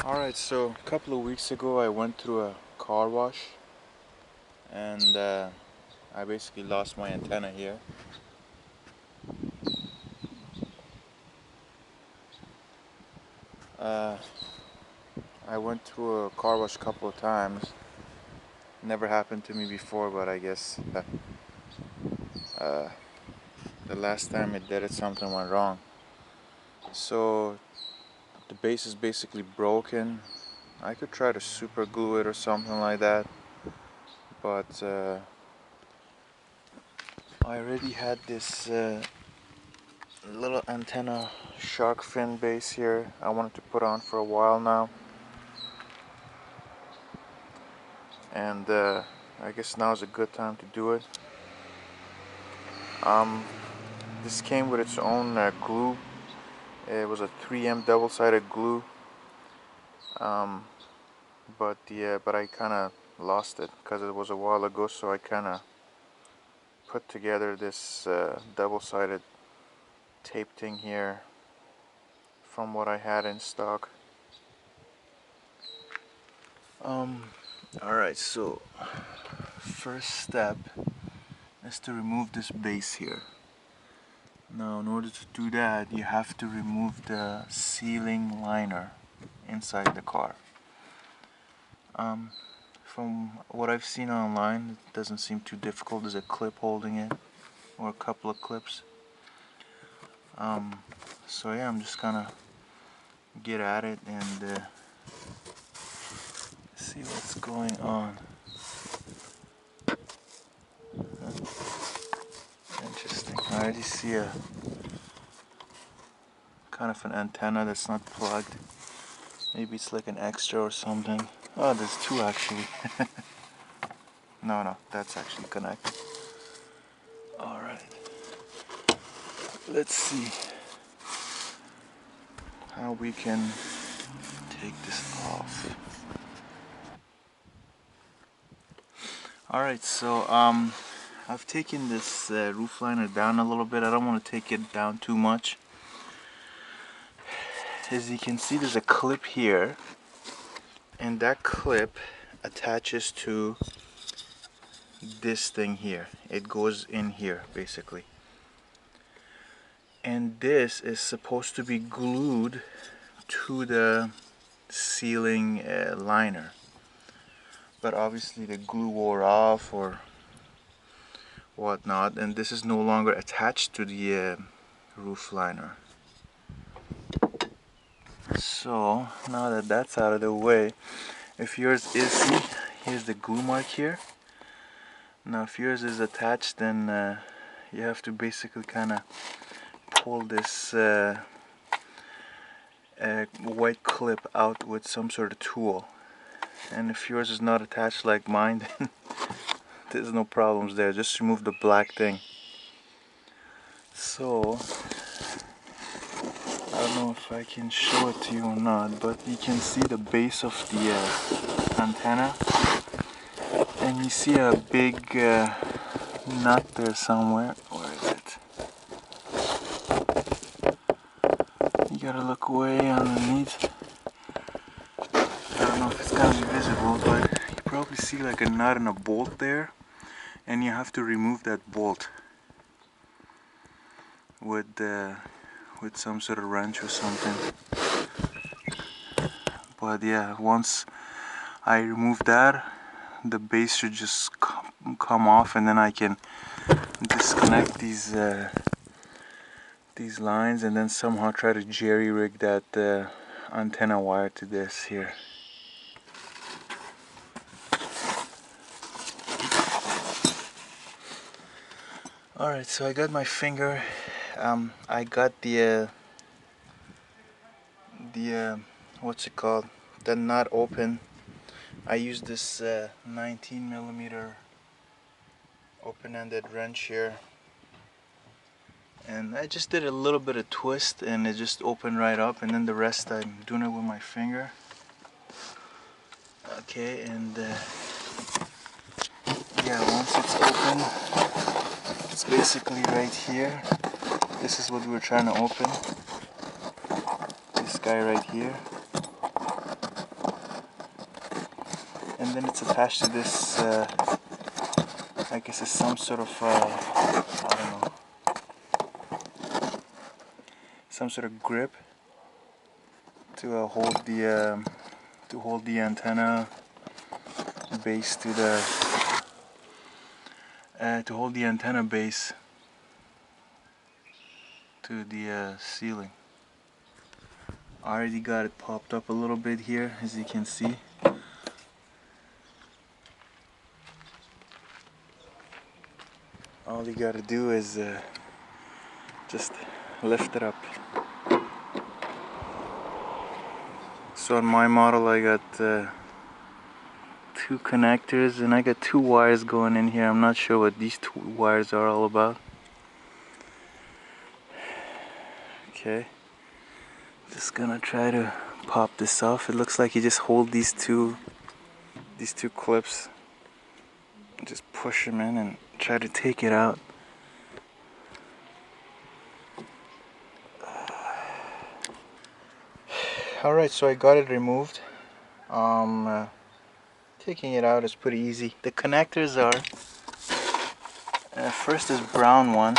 Alright, so a couple of weeks ago I went through a car wash and I basically lost my antenna here. Uh, I went through a car wash a couple of times. Never happened to me before, but I guess uh, the last time it did it, something went wrong. So the base is basically broken. I could try to super glue it or something like that, but I already had this little antenna shark fin base here I wanted to put on for a while now, and I guess now is a good time to do it. This came with its own glue. It was a 3M double-sided glue, um, but I kind of lost it because it was a while ago, so I kind of put together this double-sided tape thing here from what I had in stock. Alright, so first step is to remove this base here. Now, in order to do that, you have to remove the sealing liner inside the car. From what I've seen online, it doesn't seem too difficult. There's a clip holding it, or a couple of clips. So yeah, I'm just gonna get at it and see what's going on. Interesting. I already see a kind of an antenna that's not plugged. Maybe it's like an extra or something. Oh, there's two actually. No, that's actually connected. Alright. Let's see how we can take this off. Alright, so I've taken this roof liner down a little bit. I don't want to take it down too much. As you can see, there's a clip here, and that clip attaches to this thing here. It goes in here basically, and this is supposed to be glued to the sealing liner, but obviously the glue wore off or whatnot, and this is no longer attached to the roof liner. So now that that's out of the way, if yours is, see, here's the glue mark here. Now if yours is attached, then you have to basically kind of pull this white clip out with some sort of tool. And if yours is not attached like mine, then there's no problems there. Just remove the black thing. So I don't know if I can show it to you or not, but you can see the base of the antenna, and you see a big nut there somewhere. Where is it? You gotta look way underneath. I don't know if it's gonna be visible, but you probably see like a nut and a bolt there, and you have to remove that bolt with some sort of wrench or something. But yeah, once I remove that, the base should just come off, and then I can disconnect these lines and then somehow try to jerry-rig that antenna wire to this here. Alright, so I got my finger. I got the what's it called? The nut open. I used this 19mm open-ended wrench here, and I just did a little bit of twist and it just opened right up, and then the rest I'm doing it with my finger. Okay, and yeah, once it's open, it's basically right here. This is what we were trying to open. This guy right here. and then it's attached to this, I guess it's some sort of, I don't know, some sort of grip to hold the antenna base to hold the antenna base to the ceiling. I already got it popped up a little bit here, as you can see. All you gotta do is just lift it up. So on my model I got 2 connectors, and I got 2 wires going in here. I'm not sure what these 2 wires are all about. Okay, just gonna try to pop this off. It looks like you just hold these two clips and just push them in and try to take it out. Alright, so I got it removed. Taking it out is pretty easy. The connectors are, first is brown one.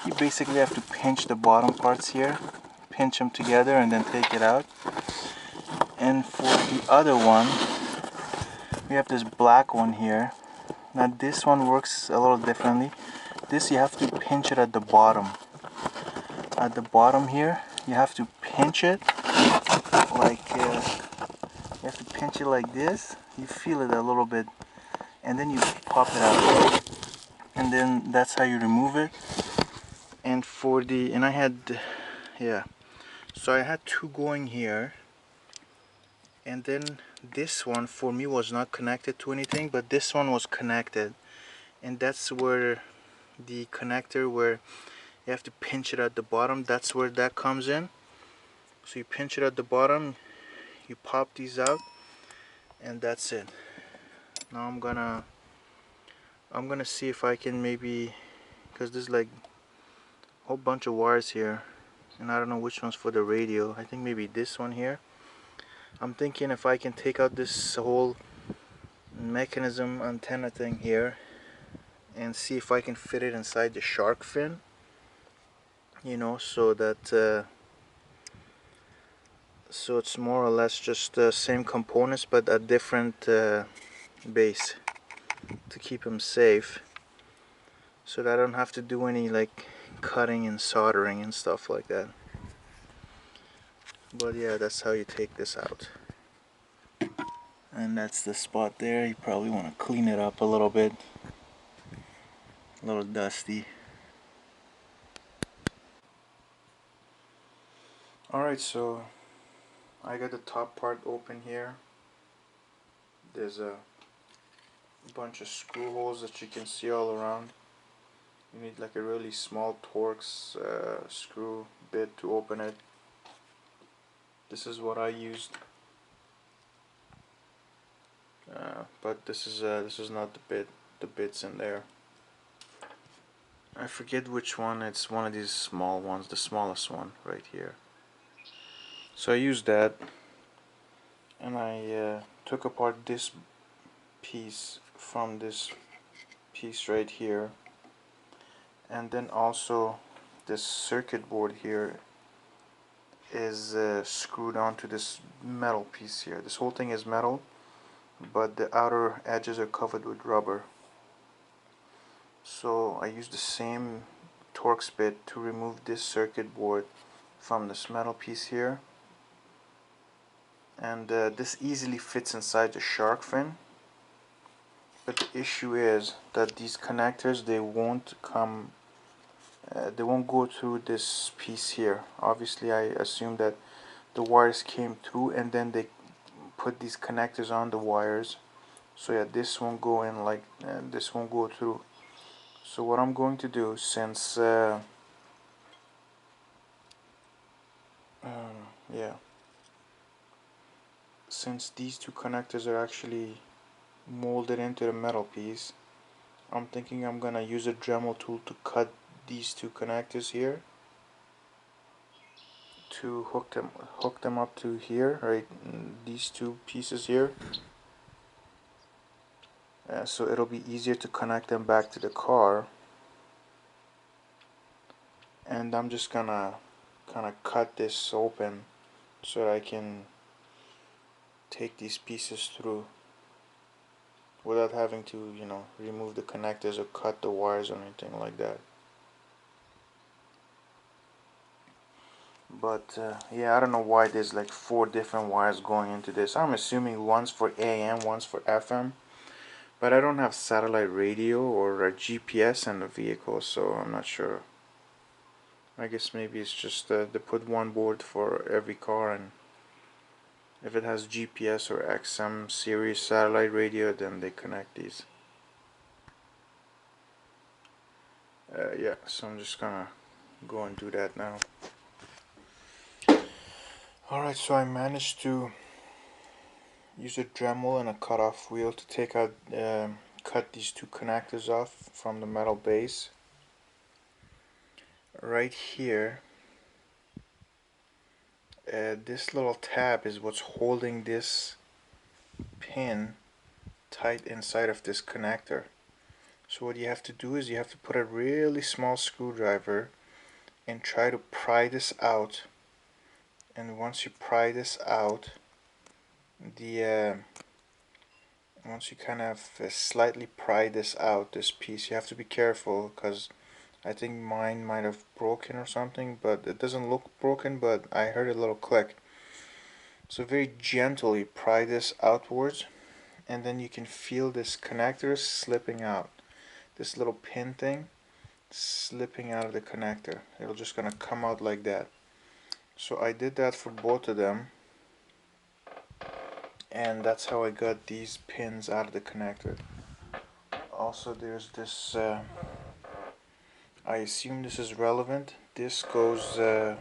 You basically have to pinch the bottom parts here, pinch them together and then take it out. And for the other one, we have this black one here. Now this one works a little differently. This you have to pinch it at the bottom. At the bottom here, you have to pinch it like you have to pinch it like this. You feel it a little bit, and then you pop it out, and then that's how you remove it. And I had, yeah, so I had 2 going here, and then this one for me was not connected to anything, but this one was connected, and that's where the connector where you have to pinch it at the bottom, that's where that comes in. So you pinch it at the bottom, you pop these out, and that's it. Now I'm gonna see if I can maybe, because there's like a whole bunch of wires here, and I don't know which one's for the radio. I think maybe this one here. I'm thinking if I can take out this whole mechanism antenna thing here and see if I can fit it inside the shark fin, you know, so that so it's more or less just the same components but a different base to keep them safe, so that I don't have to do any like cutting and soldering and stuff like that. But yeah, that's how you take this out. And that's the spot there. You probably want to clean it up a little bit. A little dusty. Alright, so I got the top part open here. There's a bunch of screw holes that you can see all around. You need like a really small Torx screw bit to open it. This is what I used, but this is not the bit. The bit's in there. I forget which one. It's one of these small ones, the smallest one right here. So I used that, and I took apart this piece from this piece right here, and then also this circuit board here is screwed onto this metal piece here. This whole thing is metal, but the outer edges are covered with rubber. So I used the same Torx bit to remove this circuit board from this metal piece here, and this easily fits inside the shark fin. But the issue is that these connectors, they won't go through this piece here. Obviously I assume that the wires came through and then they put these connectors on the wires, so yeah, this won't go in, like this won't go through. So what I'm going to do, since yeah, since these 2 connectors are actually molded into the metal piece, I'm thinking I'm gonna use a Dremel tool to cut these 2 connectors here to hook them up to here, right? These 2 pieces here. so it'll be easier to connect them back to the car. And I'm just gonna kind of cut this open so that I can take these pieces through without having to, remove the connectors or cut the wires or anything like that. But yeah, I don't know why there's like 4 different wires going into this. I'm assuming one's for AM, one's for FM. But I don't have satellite radio or a GPS in the vehicle, so I'm not sure. I guess maybe it's just they put one board for every car, and if it has GPS or XM series satellite radio, then they connect these. Yeah, so I'm just gonna go and do that now. Alright, so I managed to use a Dremel and a cutoff wheel to take out, cut these 2 connectors off from the metal base. Right here, this little tab is what's holding this pin tight inside of this connector. So what you have to do is you have to put a really small screwdriver and try to pry this out. And once you pry this out, once you kind of slightly pry this out, this piece, you have to be careful because I think mine might have broken or something, but it doesn't look broken, but I heard a little click. So very gently pry this outwards, and then you can feel this connector slipping out. This little pin thing slipping out of the connector. It'll just gonna come out like that. So I did that for both of them, and that's how I got these pins out of the connector. Also, there's this, I assume this is relevant. This goes, where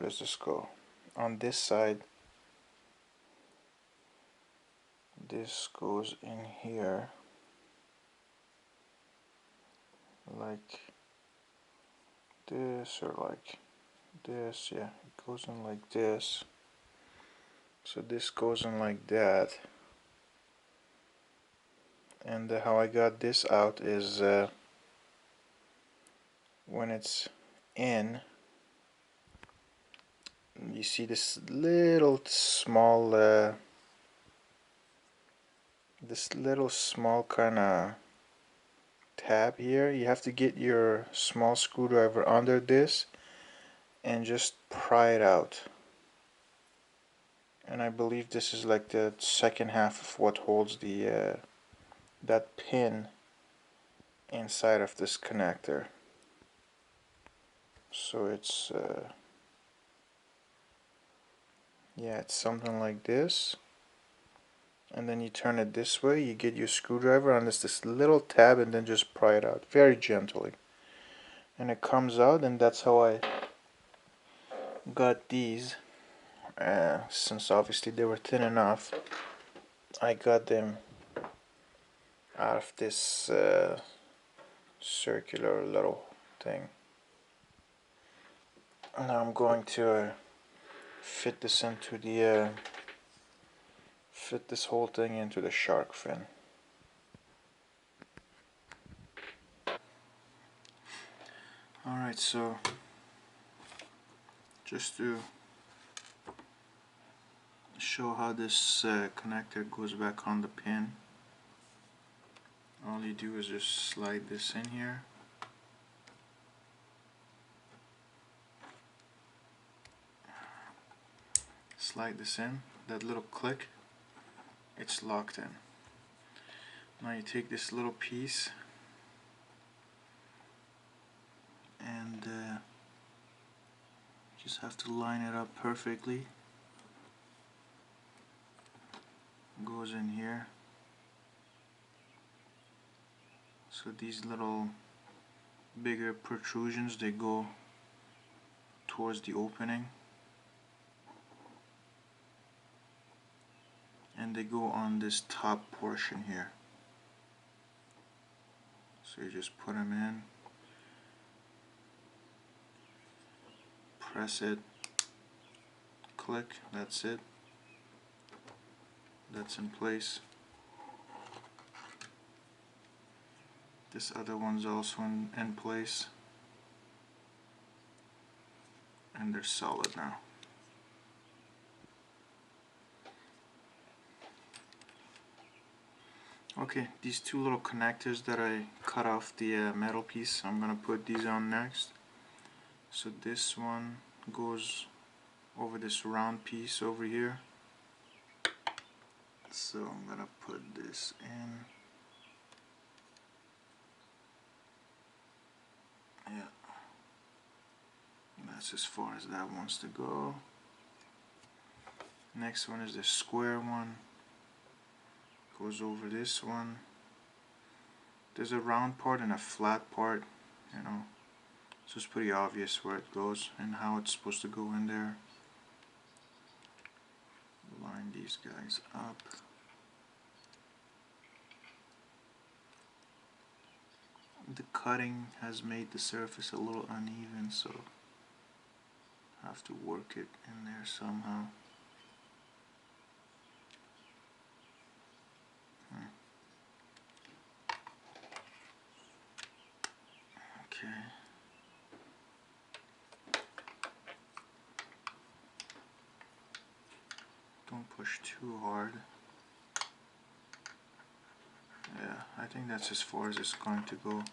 does this go? On this side, this goes in here, like this, or like this. Yeah, it goes in like this. So this goes in like that. And how I got this out is when it's in, you see this little small kind of tab here. You have to get your small screwdriver under this and just pry it out. And I believe this is like the second half of what holds the that pin inside of this connector. So it's yeah, it's something like this. And then you turn it this way, you get your screwdriver on this little tab, and then just pry it out very gently. And it comes out, and that's how I got these. Since obviously they were thin enough, I got them out of this circular little thing. Now I'm going to fit this into the fit this whole thing into the shark fin. Alright, so just to show how this connector goes back on the pin, all you do is just slide this in here. Slide this in, that little click, it's locked in. Now you take this little piece and just have to line it up perfectly. Goes in here. So these little bigger protrusions, they go towards the opening, and they go on this top portion here. So you just put them in, press it, click, that's it. That's in place. This other one's also in place. And they're solid now. Okay, these two little connectors that I cut off the metal piece, I'm gonna put these on next. So this one goes over this round piece over here. So I'm gonna put this in. Yeah, that's as far as that wants to go. Next one is the square one. Goes over this one. There's a round part and a flat part, you know. So it's pretty obvious where it goes and how it's supposed to go in there. Line these guys up. The cutting has made the surface a little uneven, so I have to work it in there somehow. Okay. Don't push too hard. Yeah, I think that's as far as it's going to go.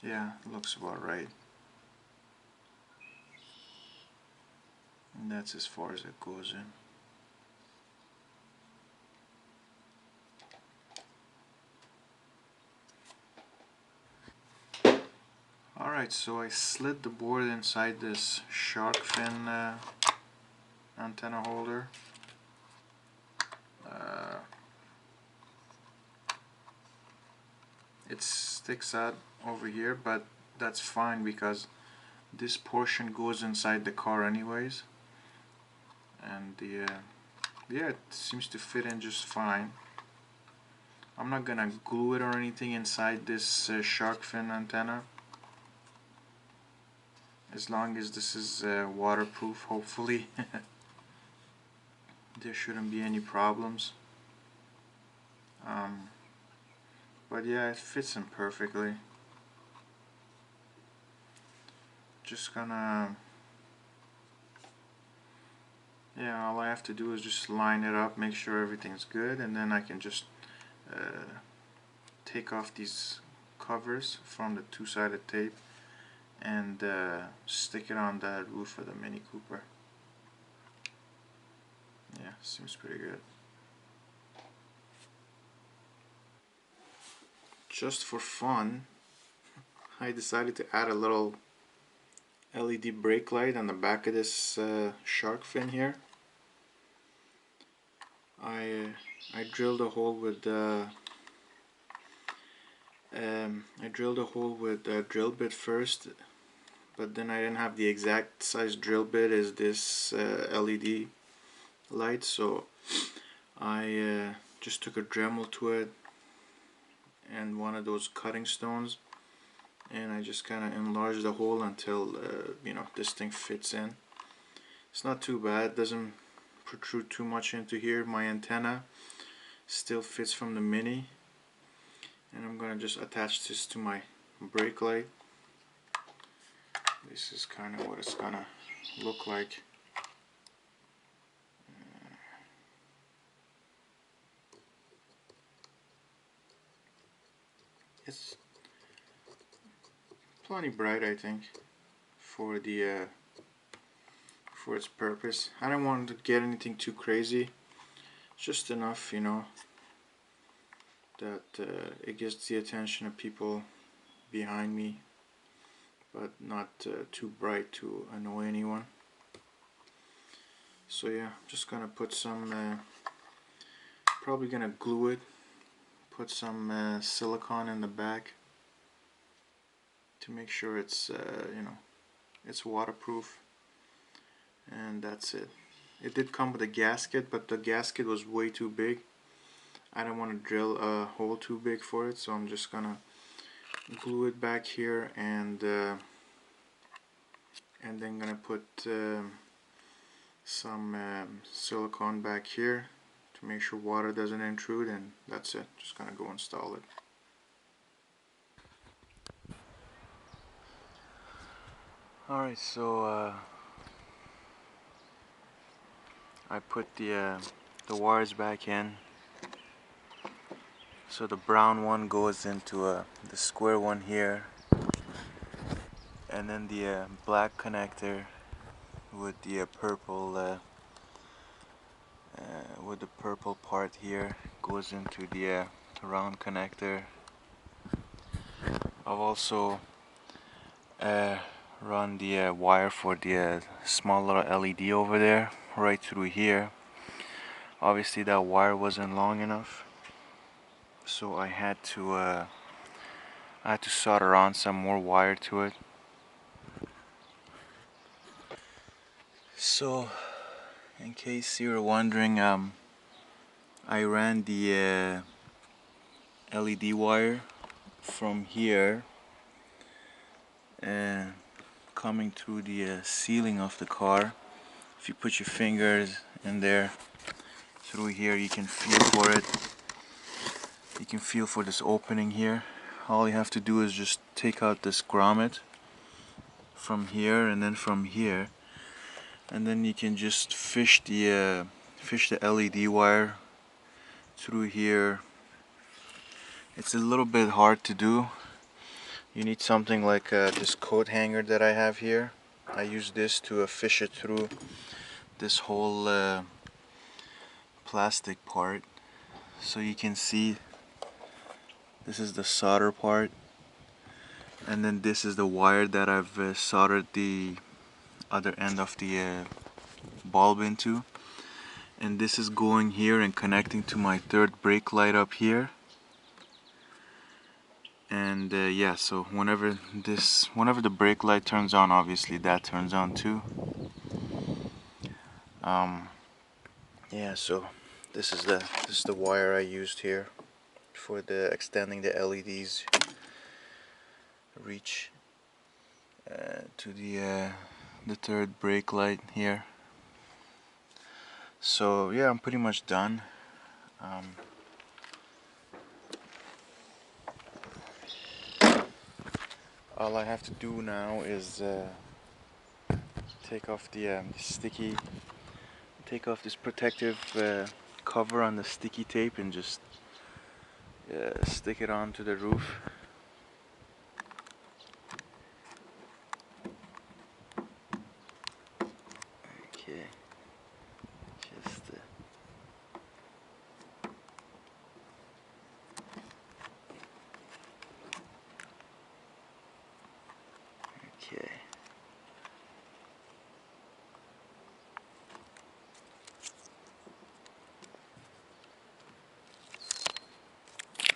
Yeah, looks about right. And that's as far as it goes in. Alright, so I slid the board inside this shark fin antenna holder. It sticks out over here, but that's fine because this portion goes inside the car anyways. And yeah, it seems to fit in just fine. I'm not gonna glue it or anything inside this shark fin antenna. As long as this is waterproof, hopefully. There shouldn't be any problems. But yeah, it fits in perfectly. Just gonna, yeah, all I have to do is just line it up, make sure everything's good, and then I can just take off these covers from the two-sided tape and stick it on the roof of the Mini Cooper. Yeah, seems pretty good. Just for fun, I decided to add a little LED brake light on the back of this shark fin here. I drilled a hole with a drill bit first, but then I didn't have the exact size drill bit as this LED light, so I just took a Dremel to it and one of those cutting stones, and I just kind of enlarged the hole until you know, this thing fits in. It's not too bad, doesn't protrude too much into here. My antenna still fits from the Mini, and I'm gonna just attach this to my brake light. This is kind of what it's gonna look like. It's plenty bright, I think, for the for its purpose. I don't want to get anything too crazy. Just enough, you know, that it gets the attention of people behind me, but not too bright to annoy anyone. So yeah, just gonna put some, probably gonna glue it, put some silicone in the back to make sure it's, you know, it's waterproof, and that's it. It did come with a gasket, but the gasket was way too big. I don't want to drill a hole too big for it, so I'm just gonna glue it back here, and then gonna put some silicone back here to make sure water doesn't intrude, and that's it. Just gonna go install it. Alright, so I put the wires back in. So the brown one goes into the square one here, and then the black connector with the purple part here goes into the round connector. I've also run the wire for the small little LED over there right through here. Obviously that wire wasn't long enough, so I had to solder on some more wire to it. So in case you were wondering, I ran the LED wire from here and coming through the ceiling of the car. If you put your fingers in there through here, you can feel for it. You can feel for this opening here. All you have to do is just take out this grommet from here and then from here, and then you can just fish the LED wire through here. It's a little bit hard to do. You need something like this coat hanger that I have here. I use this to fish it through this whole plastic part. So you can see this is the solder part, and then this is the wire that I've soldered the other end of the bulb into, and this is going here and connecting to my third brake light up here. And yeah, so whenever the brake light turns on, obviously that turns on too. Yeah, so this is the wire I used here for the extending the LEDs reach to the third brake light here. So yeah, I'm pretty much done. All I have to do now is take off the take off this protective cover on the sticky tape and just stick it onto the roof. Okay, just okay.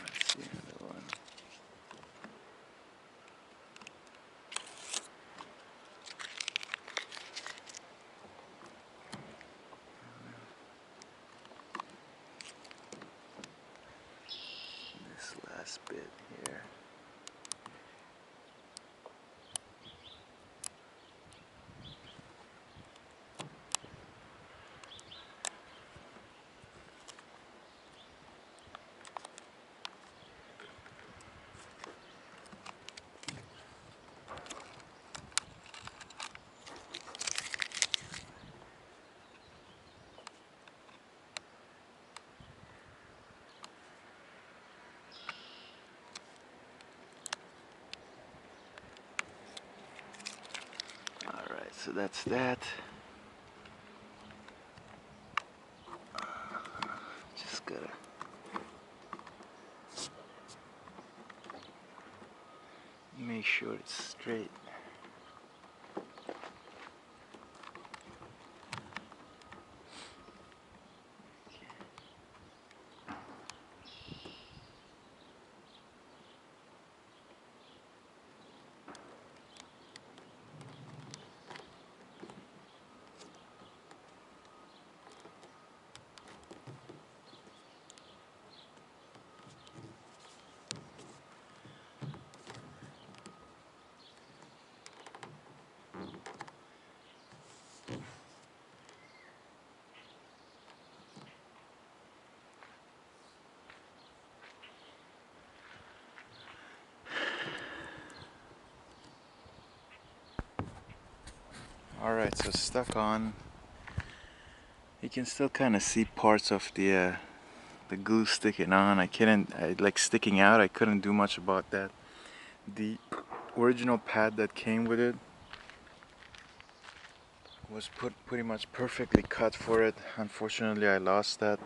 Let's see another one. This last bit here. Alright, so that's that. Just gotta make sure it's straight. Alright, so stuck on. You can still kind of see parts of the glue sticking on. Like sticking out. I couldn't do much about that. The original pad that came with it was pretty much perfectly cut for it. Unfortunately, I lost that.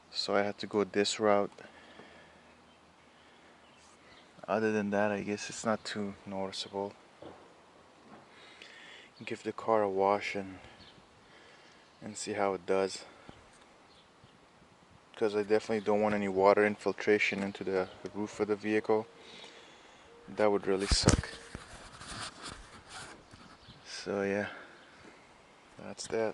So I had to go this route. Other than that, I guess it's not too noticeable. Give the car a wash and see how it does, because I definitely don't want any water infiltration into the roof of the vehicle. That would really suck. So yeah, that's that.